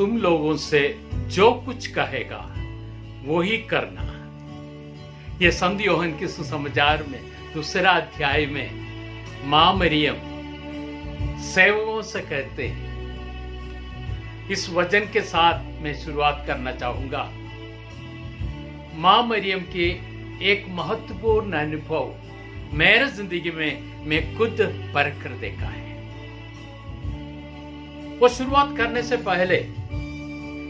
तुम लोगों से जो कुछ कहेगा वो ही करना। ये संत यूहन्ना के सुसमाचार में 2 अध्याय में मां मरियम सेवकों से कहते हैं। इस वचन के साथ मैं शुरुआत करना चाहूंगा। मां मरियम के एक महत्वपूर्ण अनुभव मेरे जिंदगी में मैं खुद परख कर देखा है। वो शुरुआत करने से पहले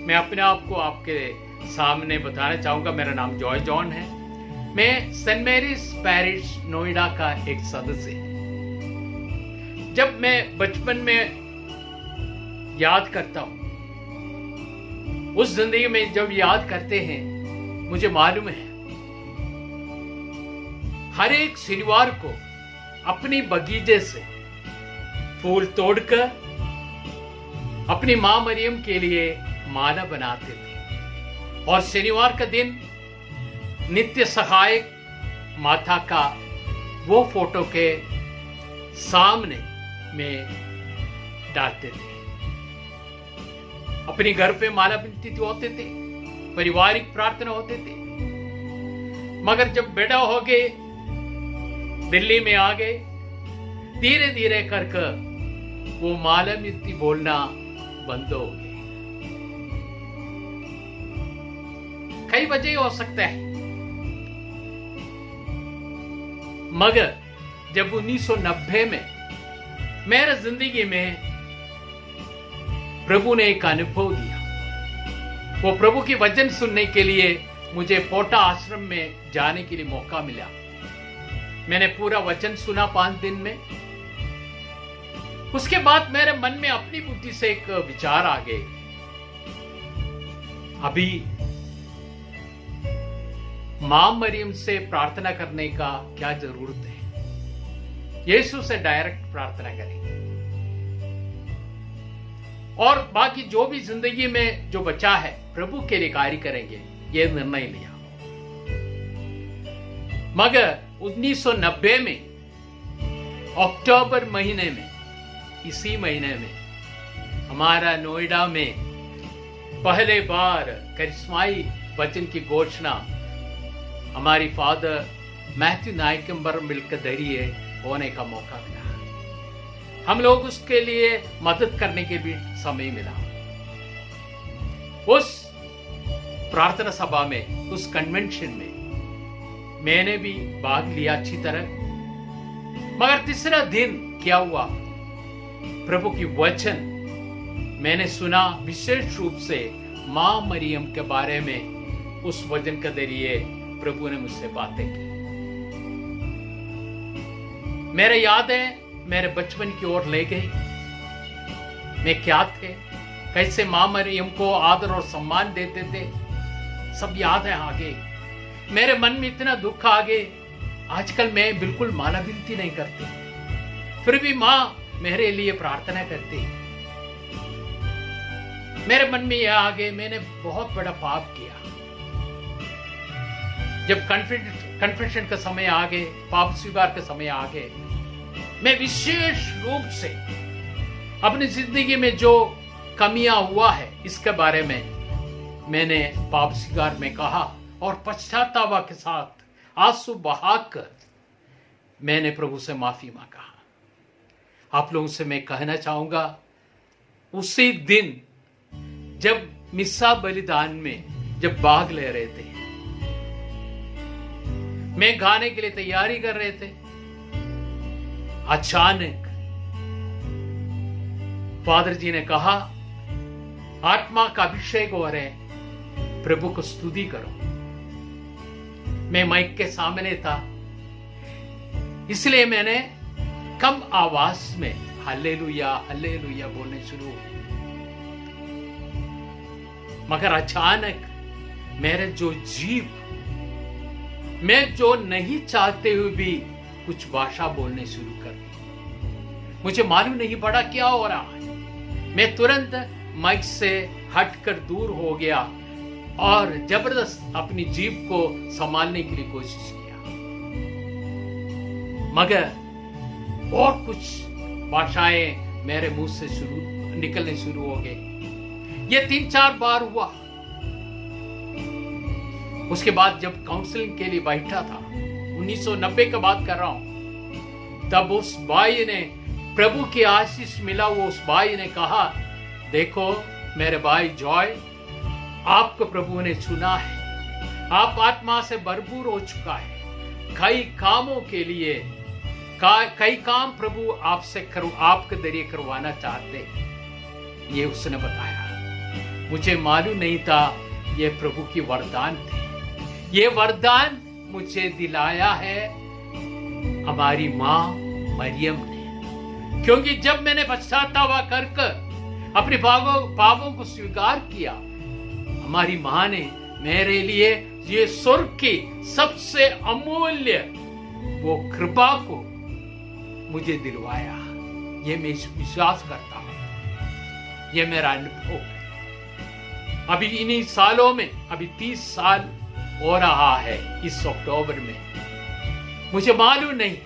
मैं अपने आप को आपके सामने बताना चाहूंगा। मेरा नाम जॉय जॉन है। मैं सेंट मैरीज पैरिश नोएडा का एक सदस्य है। जब मैं बचपन में याद करता हूं, उस जिंदगी में जब याद करते हैं, मुझे मालूम है हर एक शनिवार को अपनी बगीचे से फूल तोड़कर अपनी मां मरियम के लिए माला बनाते थे और शनिवार का दिन नित्य सहायक माता का वो फोटो के सामने में डालते थे। अपने घर पे माला बनती होते थे, पारिवारिक प्रार्थना होते थे। मगर जब बेटा हो गए, दिल्ली में आ गए, धीरे धीरे करके वो माला मिलती बोलना बंद हो गए। कई वजह हो सकता है, मगर जब 1990 में मेरे जिंदगी में प्रभु ने एक अनुभव दिया। वो प्रभु की वचन सुनने के लिए मुझे पोटा आश्रम में जाने के लिए मौका मिला। मैंने पूरा वचन सुना 5 दिन में। उसके बाद मेरे मन में अपनी बुद्धि से एक विचार आ गए, अभी मां मरियम से प्रार्थना करने का क्या जरूरत है। यीशु से डायरेक्ट प्रार्थना करेंगे और बाकी जो भी जिंदगी में जो बचा है प्रभु के लिए कार्य करेंगे। ये निर्णय लिया। मगर 1990 में अक्टूबर महीने में, इसी महीने में हमारा नोएडा में पहले बार करिश्माई वचन की घोषणा हमारी फादर मैथ्यू नायकंबर मिलकर दरिए होने का मौका मिला। हम लोग उसके लिए मदद करने के भी समय मिला। उस प्रार्थना सभा में, उस कन्वेंशन में मैंने भी भाग लिया अच्छी तरह। मगर तीसरा दिन क्या हुआ, प्रभु की वचन मैंने सुना, विशेष रूप से मां मरियम के बारे में। उस वचन के जरिए प्रभु ने मुझसे बातें की। मेरे याद है, मेरे बचपन की ओर ले गई। मैं क्या थे, कैसे मां मरियम को आदर और सम्मान देते थे, सब याद है आगे। मेरे मन में इतना दुख आ गए। आजकल मैं बिल्कुल माला विनती नहीं करती, फिर भी मां मेरे लिए प्रार्थना करती। मेरे मन में यह आ गए, मैंने बहुत बड़ा पाप किया। जब कन्फेशन का समय आ गए, पाप स्वीकार का समय आ गए, मैं विशेष रूप से अपनी जिंदगी में जो कमियां हुआ है इसके बारे में मैंने पाप स्वीकार में कहा और पश्चाताप के साथ आंसू बहाकर मैंने प्रभु से माफी मांगा। आप लोगों से मैं कहना चाहूंगा, उसी दिन जब मिस्सा बलिदान में जब भाग ले रहे थे, मैं गाने के लिए तैयारी कर रहे थे, अचानक फादर जी ने कहा, आत्मा का अभिषेक हो रहे, प्रभु को स्तुति करो। मैं माइक के सामने था, इसलिए मैंने कम आवाज में हालेलुया हालेलुया बोलने शुरू हो। मगर अचानक मेरे जो जीव, मैं जो नहीं चाहते हुए भी कुछ भाषा बोलने शुरू कर दी। मुझे मालूम नहीं पड़ा क्या हो रहा है। मैं तुरंत माइक से हटकर दूर हो गया और जबरदस्त अपनी जीभ को संभालने के लिए कोशिश किया, मगर और कुछ भाषाएं मेरे मुंह से निकलने शुरू हो गए। ये 3-4 बार हुआ। उसके बाद जब काउंसलिंग के लिए बैठा था, 1990 की बात कर रहा हूं, तब उस भाई ने, प्रभु की आशीष मिला, वो उस भाई ने कहा, देखो मेरे भाई जॉय, आपको प्रभु ने चुना है, आप आत्मा से भरपूर हो चुका है, कई कामों के लिए कई काम प्रभु आपसे आपके जरिए करवाना चाहते हैं। ये उसने बताया। मुझे मालूम नहीं था ये प्रभु की वरदान थे। ये वरदान मुझे दिलाया है हमारी माँ मरियम ने, क्योंकि जब मैंने पश्चाताप कर अपने पापों को स्वीकार किया, हमारी माँ ने मेरे लिए ये स्वर्ग की सबसे अमूल्य वो कृपा को मुझे दिलवाया। ये मैं विश्वास करता हूं, ये मेरा अनुभव है। अभी इन्हीं सालों में, अभी 30 साल हो रहा है इस अक्टूबर में। मुझे मालूम नहीं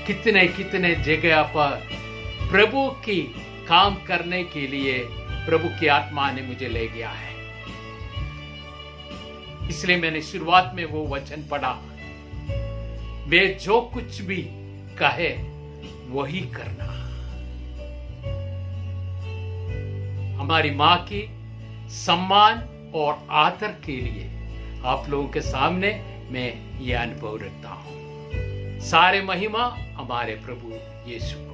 कितने कितने जगह पर प्रभु की काम करने के लिए प्रभु की आत्मा ने मुझे ले गया है। इसलिए मैंने शुरुआत में वो वचन पढ़ा, वे जो कुछ भी कहे वही करना। हमारी मां की सम्मान और आदर के लिए आप लोगों के सामने मैं ये अनुभव रखता हूं। सारे महिमा हमारे प्रभु यीशु को।